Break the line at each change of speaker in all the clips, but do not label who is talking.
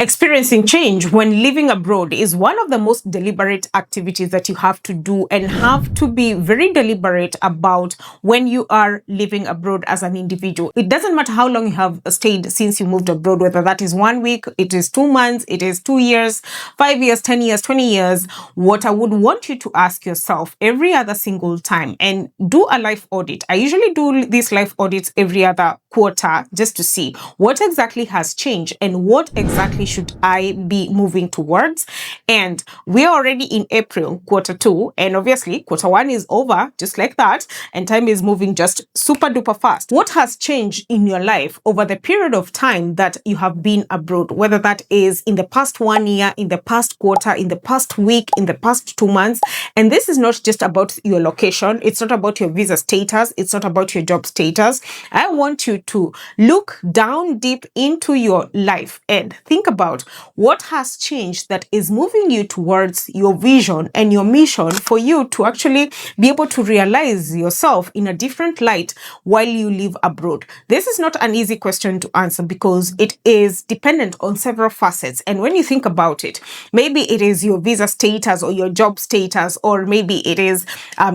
Experiencing change when living abroad is one of the most deliberate activities that you have to do and have to be very deliberate about when you are living abroad as an individual. It doesn't matter how long you have stayed since you moved abroad, whether that is 1 week, it is 2 months, it is 2 years, 5 years, 10 years, 20 years. What I would want you to ask yourself every other single time and do a life audit. I usually do these life audits every other quarter just to see what exactly has changed and what exactly should I be moving towards. And we're already in April, quarter 2, and obviously quarter 1 is over just like that, and time is moving just super duper fast. What has changed in your life over the period of time that you have been abroad, whether that is in the past 1 year, in the past quarter, in the past week, in the past 2 months? And this is not just about your location, it's not about your visa status, it's not about your job status. I want you to look down deep into your life and think about what has changed that is moving you towards your vision and your mission for you to actually be able to realize yourself in a different light while you live abroad. This is not an easy question to answer because it is dependent on several facets. And when you think about it, maybe it is your visa status or your job status, or maybe it is,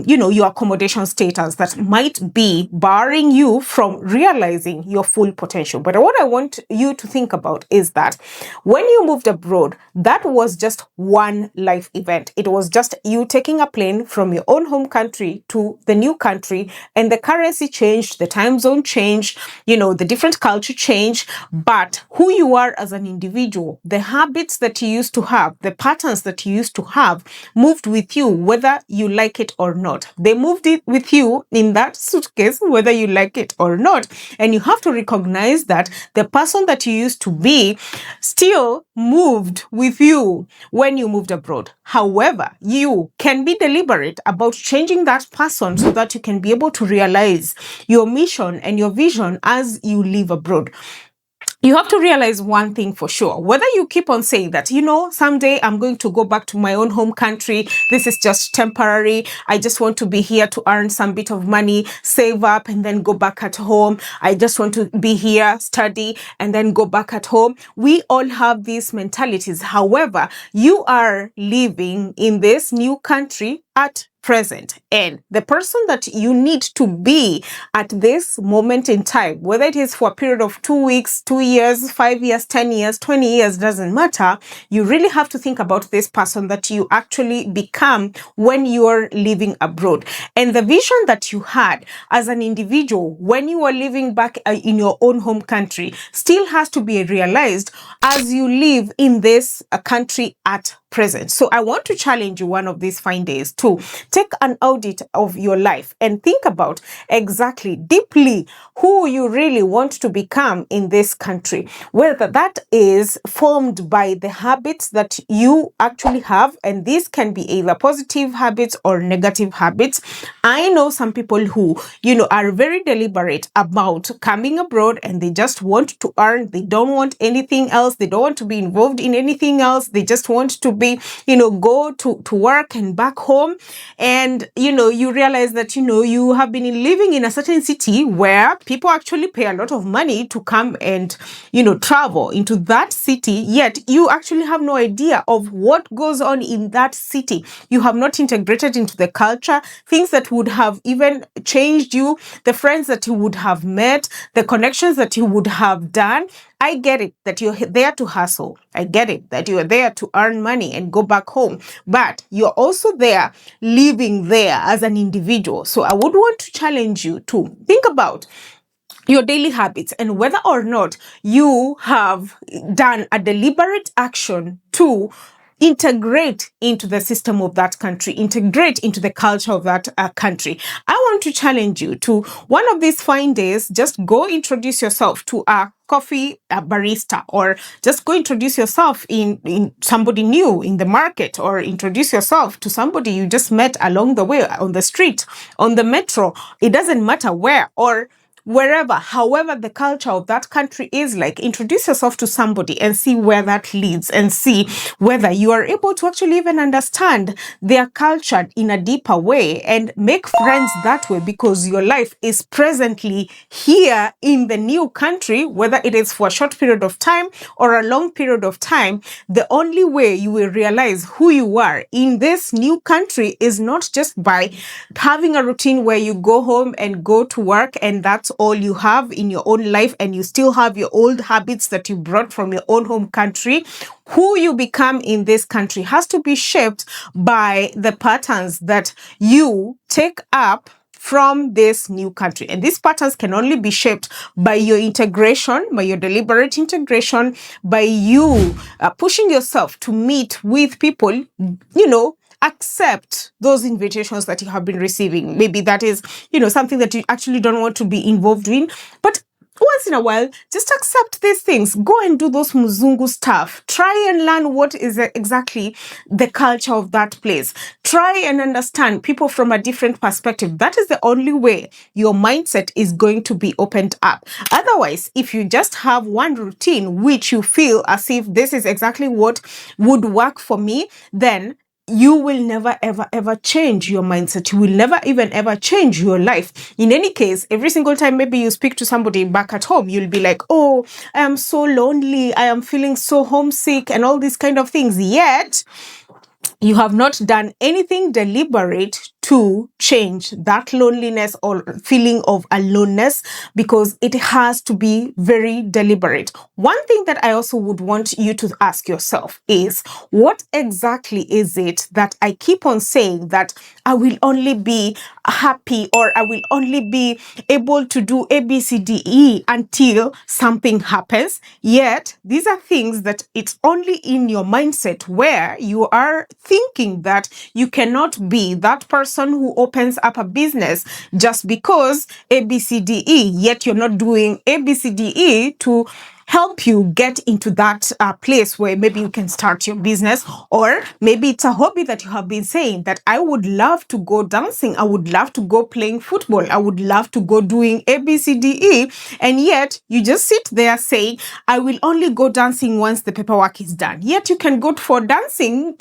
your accommodation status that might be barring you from realizing your full potential. But what I want you to think about is that when you moved abroad, that was just one life event. It was just you taking a plane from your own home country to the new country, and the currency changed, the time zone changed, the different culture changed, but who you are as an individual, the habits that you used to have, the patterns that you used to have moved with you, whether you like it or not. They moved it with you in that suitcase, whether you like it or not. And you have to recognize that the person that you used to be still moved with you when you moved abroad. However, you can be deliberate about changing that person so that you can be able to realize your mission and your vision as you live abroad. You have to realize one thing for sure. Whether you keep on saying that, someday I'm going to go back to my own home country, this is just temporary, I just want to be here to earn some bit of money, save up, and then go back at home. I just want to be here, study, and then go back at home. We all have these mentalities. However, you are living in this new country at present, and the person that you need to be at this moment in time, whether it is for a period of 2 weeks, 2 years, 5 years, 10 years, 20 years, doesn't matter. You really have to think about this person that you actually become when you're living abroad, and the vision that you had as an individual when you were living back in your own home country still has to be realized as you live in this country at present. So I want to challenge you one of these fine days to take an audit of your life and think about exactly deeply who you really want to become in this country, whether that is formed by the habits that you actually have, and these can be either positive habits or negative habits. I know some people who are very deliberate about coming abroad and they just want to earn, they don't want anything else, they don't want to be involved in anything else, they just want to be go to work and back home. And you realize that you have been living in a certain city where people actually pay a lot of money to come and travel into that city, yet you actually have no idea of what goes on in that city. You have not integrated into the culture, things that would have even changed you, the friends that you would have met, the connections that you would have done. I get it that you're there to hustle. I get it that you are there to earn money and go back home, but you're also there living there as an individual. So I would want to challenge you to think about your daily habits and whether or not you have done a deliberate action to integrate into the system of that country, integrate into the culture of that country. I want to challenge you to one of these fine days, just go introduce yourself to a coffee barista, or just go introduce yourself in somebody new in the market, or introduce yourself to somebody you just met along the way, on the street, on the metro. It doesn't matter where, or wherever, however the culture of that country is like, introduce yourself to somebody and see where that leads, and see whether you are able to actually even understand their culture in a deeper way and make friends that way, because your life is presently here in the new country, whether it is for a short period of time or a long period of time. The only way you will realize who you are in this new country is not just by having a routine where you go home and go to work and that's all you have in your own life, and you still have your old habits that you brought from your own home country. Who you become in this country has to be shaped by the patterns that you take up from this new country. And these patterns can only be shaped by your integration, by your deliberate integration, by you pushing yourself to meet with people, accept those invitations that you have been receiving. Maybe that is, something that you actually don't want to be involved in, but once in a while, just accept these things. Go and do those muzungu stuff. Try and learn what is exactly the culture of that place. Try and understand people from a different perspective. That is the only way your mindset is going to be opened up. Otherwise, if you just have one routine which you feel as if this is exactly what would work for me, then you will never, ever, ever change your mindset. You will never even ever change your life. In any case, every single time maybe you speak to somebody back at home, you'll be like, oh, I am so lonely. I am feeling so homesick and all these kind of things. Yet, you have not done anything deliberate to change that loneliness or feeling of aloneness, because it has to be very deliberate. One thing that I also would want you to ask yourself is, what exactly is it that I keep on saying that I will only be happy, or I will only be able to do A, B, C, D, E until something happens? Yet, these are things that it's only in your mindset where you are thinking that you cannot be that person who opens up a business just because A, B, C, D, E, yet you're not doing A, B, C, D, E to help you get into that place where maybe you can start your business. Or maybe it's a hobby that you have been saying that I would love to go dancing, I would love to go playing football, I would love to go doing A, B, C, D, E, and yet you just sit there saying, I will only go dancing once the paperwork is done. Yet you can go for dancing,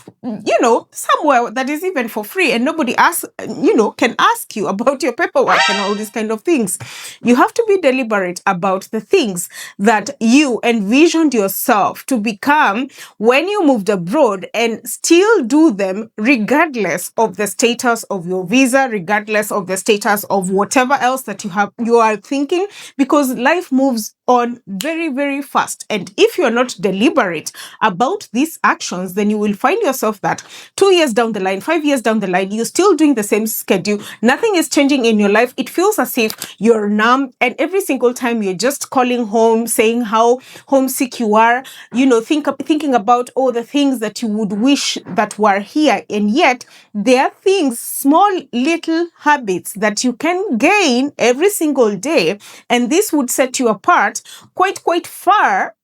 somewhere that is even for free, and nobody can ask you about your paperwork and all these kind of things. You have to be deliberate about the things that you envisioned yourself to become when you moved abroad, and still do them regardless of the status of your visa, regardless of the status of whatever else that you are thinking, because life moves on very, very fast. And if you're not deliberate about these actions, then you will find yourself that 2 years down the line, 5 years down the line, you're still doing the same schedule. Nothing is changing in your life. It feels as if you're numb, and every single time you're just calling home, saying how homesick you are, thinking about all the things that you would wish that were here. And yet there are things, small little habits that you can gain every single day, and this would set you apart quite far,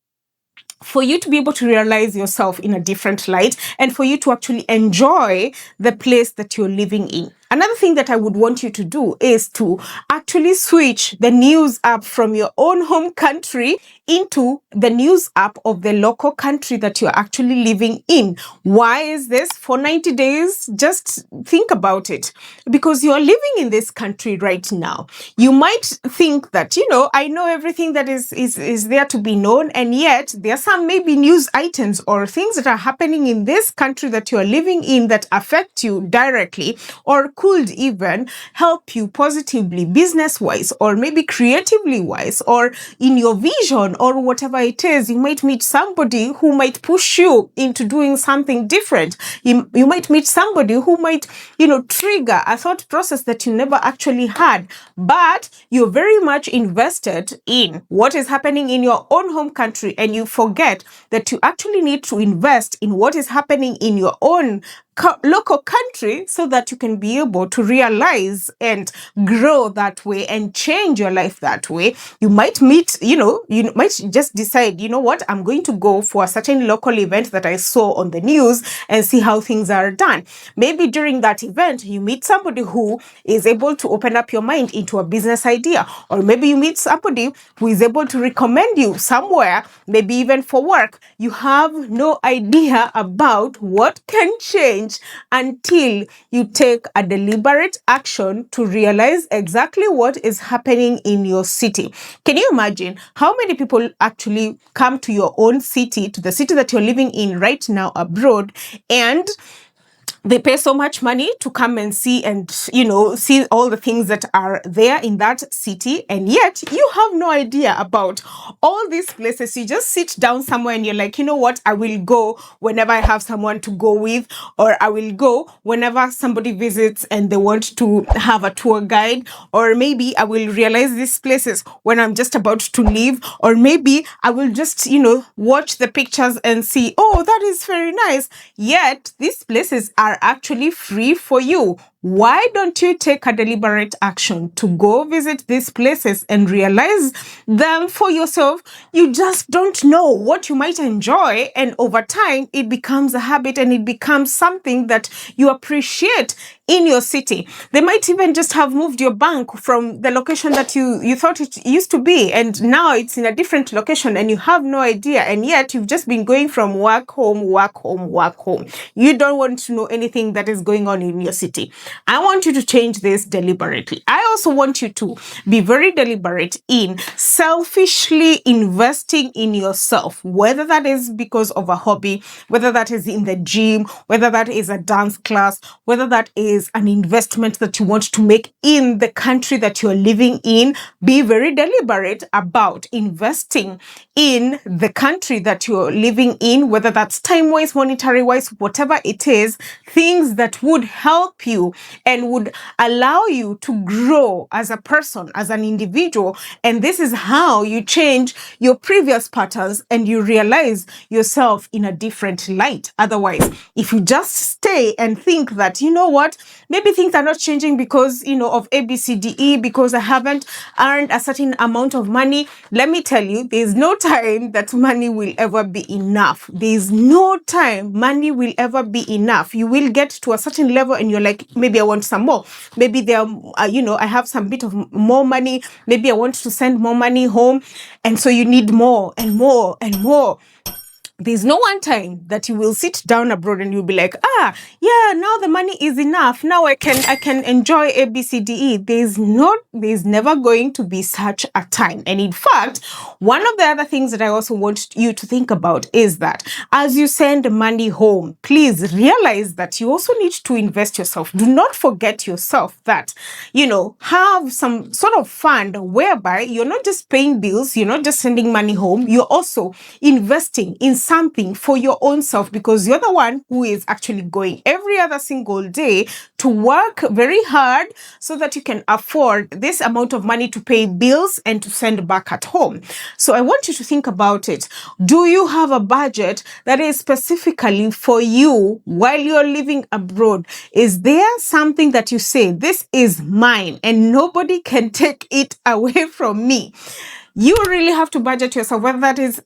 for you to be able to realize yourself in a different light, and for you to actually enjoy the place that you're living in. Another thing that I would want you to do is to actually switch the news app from your own home country into the news app of the local country that you're actually living in. Why is this? For 90 days, just think about it. Because you're living in this country right now. You might think that, I know everything that is there to be known, and yet there are some maybe news items or things that are happening in this country that you're living in that affect you directly, or could even help you positively, business-wise, or maybe creatively-wise, or in your vision, or whatever it is. You might meet somebody who might push you into doing something different. You might meet somebody who might, trigger a thought process that you never actually had, but you're very much invested in what is happening in your own home country, and you forget that you actually need to invest in what is happening in your own local country so that you can be able to realize and grow that way and change your life that way. You might meet, you might just decide, you know what, I'm going to go for a certain local event that I saw on the news and see how things are done. Maybe during that event, you meet somebody who is able to open up your mind into a business idea, or maybe you meet somebody who is able to recommend you somewhere, maybe even for work. You have no idea about what can change until you take a deliberate action to realize exactly what is happening in your city. Can you imagine how many people actually come to your own city, to the city that you're living in right now abroad, and they pay so much money to come and see see all the things that are there in that city, and yet you have no idea about all these places. You just sit down somewhere and you're like, you know what, I will go whenever I have someone to go with, or I will go whenever somebody visits and they want to have a tour guide, or maybe I will realize these places when I'm just about to leave, or maybe I will just watch the pictures and see, oh, that is very nice. Yet these places are actually free for you. Why don't you take a deliberate action to go visit these places and realize them for yourself? You just don't know what you might enjoy, and over time it becomes a habit and it becomes something that you appreciate in your city. They might even just have moved your bank from the location that you thought it used to be, and now it's in a different location and you have no idea, and yet you've just been going from work home, work home, work home. You don't want to know anything that is going on in your city. I want you to change this deliberately. I also want you to be very deliberate in selfishly investing in yourself, whether that is because of a hobby, whether that is in the gym, whether that is a dance class, whether that is an investment that you want to make in the country that you're living in. Be very deliberate about investing in the country that you're living in, whether that's time-wise, monetary-wise, whatever it is, things that would help you and would allow you to grow as a person, as an individual. And this is how you change your previous patterns and you realize yourself in a different light. Otherwise, if you just stay and think that, you know what, maybe things are not changing because, of ABCDE, because I haven't earned a certain amount of money. Let me tell you, there's no time that money will ever be enough. There's no time money will ever be enough. You will get to a certain level and you're like, maybe I want some more. Maybe I have some bit of more money. Maybe I want to send more money home. And so you need more and more and more. There's no one time that you will sit down abroad and you'll be like, yeah, now the money is enough. Now I can enjoy ABCDE. There's never going to be such a time. And in fact, one of the other things that I also want you to think about is that as you send money home, please realize that you also need to invest yourself. Do not forget yourself that, have some sort of fund whereby you're not just paying bills, you're not just sending money home, you're also investing in something for your own self, because you're the one who is actually going every other single day to work very hard so that you can afford this amount of money to pay bills and to send back at home. So I want you to think about it. Do you have a budget that is specifically for you while you're living abroad? Is there something that you say, this is mine and nobody can take it away from me? You really have to budget yourself, whether that is,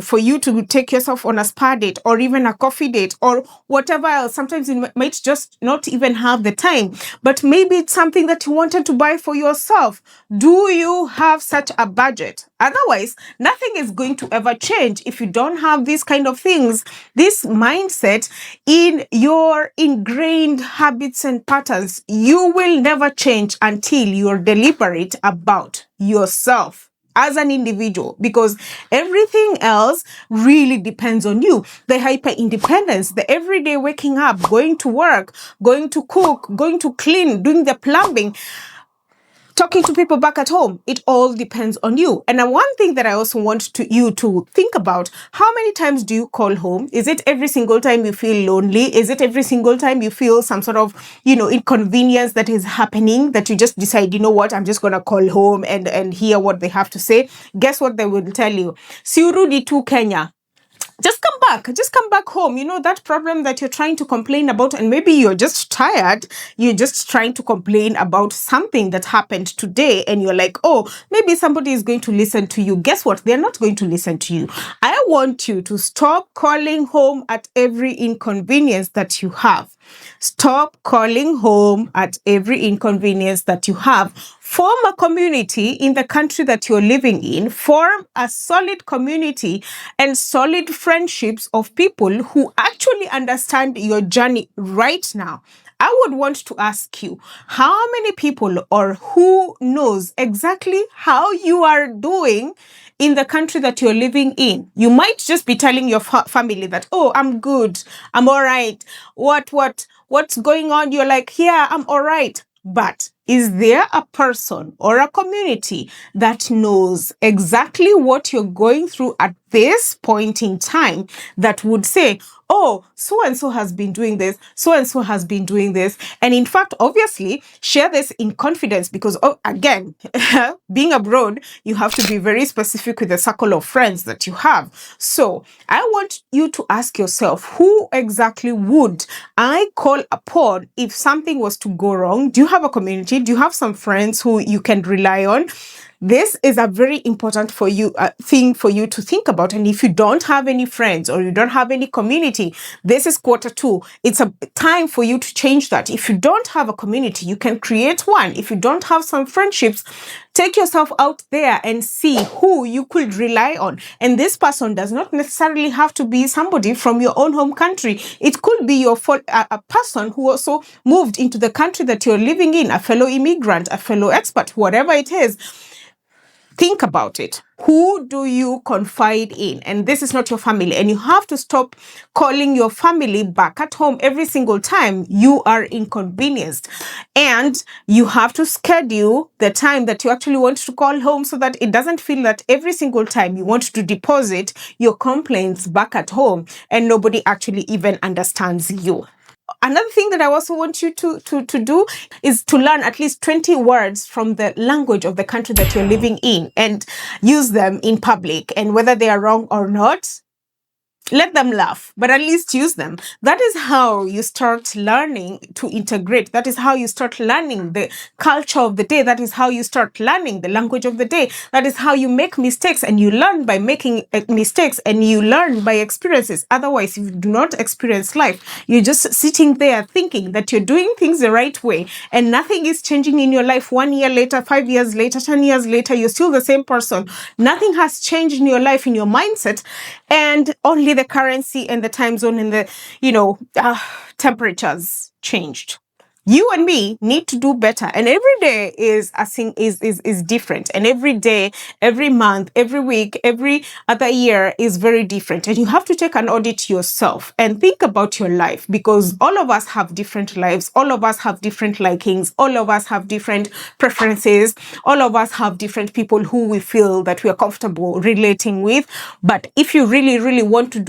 for you to take yourself on a spa date or even a coffee date or whatever else. Sometimes you might just not even have the time, but maybe it's something that you wanted to buy for yourself. Do you have such a budget? Otherwise, nothing is going to ever change if you don't have these kind of things, this mindset in your ingrained habits and patterns. You will never change until you're deliberate about yourself as an individual, because everything else really depends on you. The hyper independence, the everyday waking up, going to work, going to cook, going to clean, doing the plumbing, talking to people back at home, it all depends on you. And one thing that I also want you to think about, how many times do you call home? Is it every single time you feel lonely? Is it every single time you feel some sort of, inconvenience that is happening, that you just decide, you know what, I'm just going to call home and hear what they have to say? Guess what they will tell you? Si urudi tu Kenya. Just come back. Just come back home. That problem that you're trying to complain about, and maybe you're just tired. You're just trying to complain about something that happened today, and you're like, oh, maybe somebody is going to listen to you. Guess what? They're not going to listen to you. I want you to stop calling home at every inconvenience that you have. Stop calling home at every inconvenience that you have. Form a community in the country that you're living in. Form a solid community and solid friendships of people who actually understand your journey right now. I would want to ask you, how many people or who knows exactly how you are doing in the country that you're living in? You might just be telling your family that, oh, I'm good, I'm all right. What's going on? You're like, yeah, I'm all right. But is there a person or a community that knows exactly what you're going through at this point in time that would say, oh, so and so has been doing this, so and so has been doing this? And in fact, obviously, share this in confidence because, again, being abroad, you have to be very specific with the circle of friends that you have. So I want you to ask yourself, who exactly would I call upon if something was to go wrong? Do you have a community? Do you have some friends who you can rely on? This is a very important thing for you to think about. And if you don't have any friends or you don't have any community, this is Q2. It's a time for you to change that. If you don't have a community, you can create one. If you don't have some friendships, take yourself out there and see who you could rely on. And this person does not necessarily have to be somebody from your own home country. It could be a person who also moved into the country that you're living in, a fellow immigrant, a fellow expat, whatever it is. Think about it. Who do you confide in? And this is not your family. And you have to stop calling your family back at home every single time you are inconvenienced. And you have to schedule the time that you actually want to call home so that it doesn't feel that every single time you want to deposit your complaints back at home and nobody actually even understands you. Another thing that I also want you to do is to learn at least 20 words from the language of the country that you're living in and use them in public. And whether they are wrong or not, let them laugh, but at least use them. That is how you start learning to integrate. That is how you start learning the culture of the day. That is how you start learning the language of the day. That is how you make mistakes, and you learn by making mistakes, and you learn by experiences. Otherwise, if you do not experience life, you're just sitting there thinking that you're doing things the right way and nothing is changing in your life. 1 year later, 5 years later, 10 years later, you're still the same person. Nothing has changed in your life, in your mindset, and only the currency and the time zone and the temperatures changed. You and me need to do better, and every day is different, and every day, every month, every week, every other year is very different. And you have to take an audit yourself and think about your life, because all of us have different lives, all of us have different likings, all of us have different preferences, all of us have different people who we feel that we are comfortable relating with. But if you really, really want to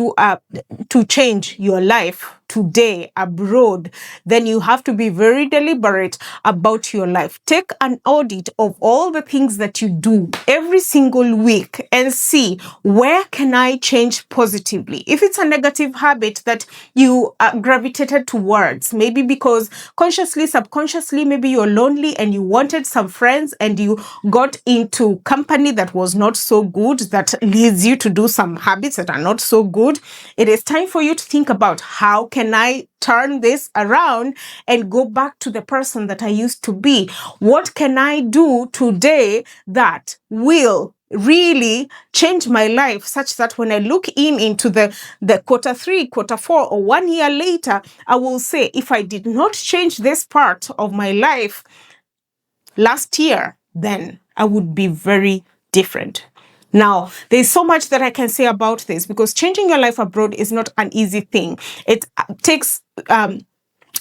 to change your life today abroad, then you have to be very deliberate about your life. Take an audit of all the things that you do every single week and see, where can I change positively? If it's a negative habit that you gravitated towards, maybe because consciously, subconsciously, maybe you're lonely and you wanted some friends and you got into company that was not so good, that leads you to do some habits that are not so good, it is time for you to think about, how can I turn this around and go back to the person that I used to be? What can I do today that will really change my life, such that when I look into the Q3, Q4, or 1 year later, I will say, if I did not change this part of my life last year, then I would be very different. Now, there's so much that I can say about this, because changing your life abroad is not an easy thing. It takes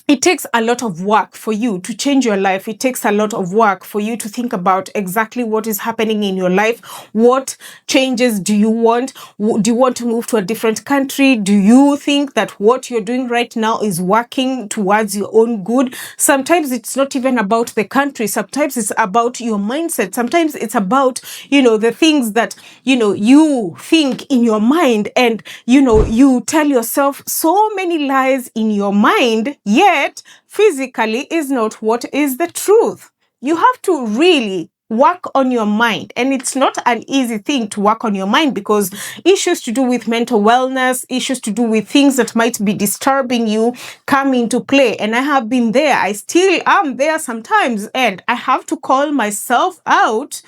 it takes a lot of work for you to change your life. It takes a lot of work for you to think about exactly what is happening in your life. What changes do you want? Do you want to move to a different country? Do you think that what you're doing right now is working towards your own good? Sometimes it's not even about the country. Sometimes it's about your mindset. Sometimes it's about, the things that, you think in your mind, and, you tell yourself so many lies in your mind, yet physically is not what is the truth. You have to really work on your mind, and it's not an easy thing to work on your mind, because issues to do with mental wellness, issues to do with things that might be disturbing you come into play. And I have been there. I still am there sometimes, and I have to call myself out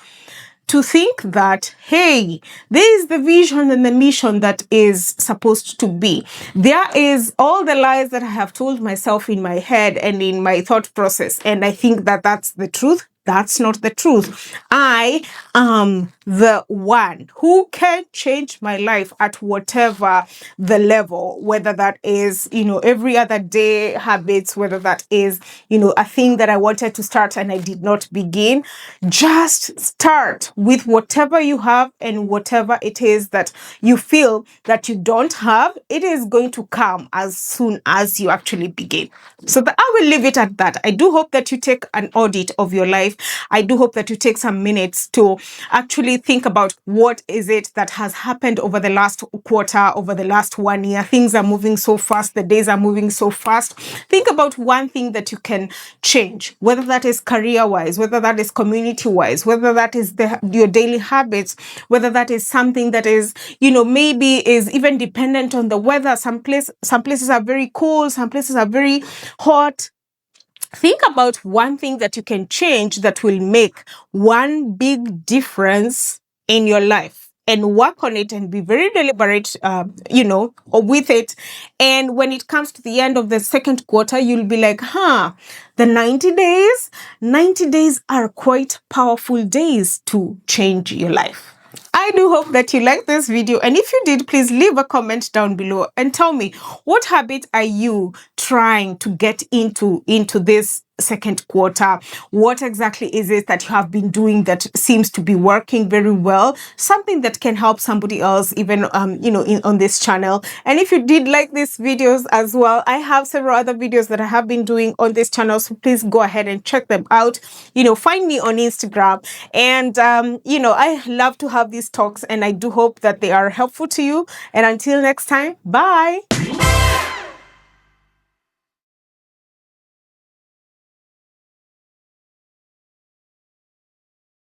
to think that, hey, there is the vision and the mission that is supposed to be. There is all the lies that I have told myself in my head and in my thought process, and I think that that's the truth. That's not the truth. I am the one who can change my life at whatever the level, whether that is, every other day habits, whether that is, a thing that I wanted to start and I did not begin. Just start with whatever you have, and whatever it is that you feel that you don't have, it is going to come as soon as you actually begin. So I will leave it at that. I do hope that you take an audit of your life. I do hope that you take some minutes to actually think about what is it that has happened over the last quarter, over the last 1 year. Things are moving so fast. The days are moving so fast. Think about one thing that you can change, whether that is career-wise, whether that is community-wise, whether that is your daily habits, whether that is something that is, maybe is even dependent on the weather. Some places are very cold, some places are very hot. Think about one thing that you can change that will make one big difference in your life, and work on it and be very deliberate, or with it. And when it comes to the end of the second quarter, you'll be like, the 90 days are quite powerful days to change your life. I do hope that you liked this video, and if you did, please leave a comment down below and tell me, what habit are you trying to get into this second quarter? What exactly is it that you have been doing that seems to be working very well? Something that can help somebody else, even on this channel. And if you did like these videos as well, I have several other videos that I have been doing on this channel, so please go ahead and check them out. Find me on Instagram, and I love to have these talks, and I do hope that they are helpful to you. And until next time, bye.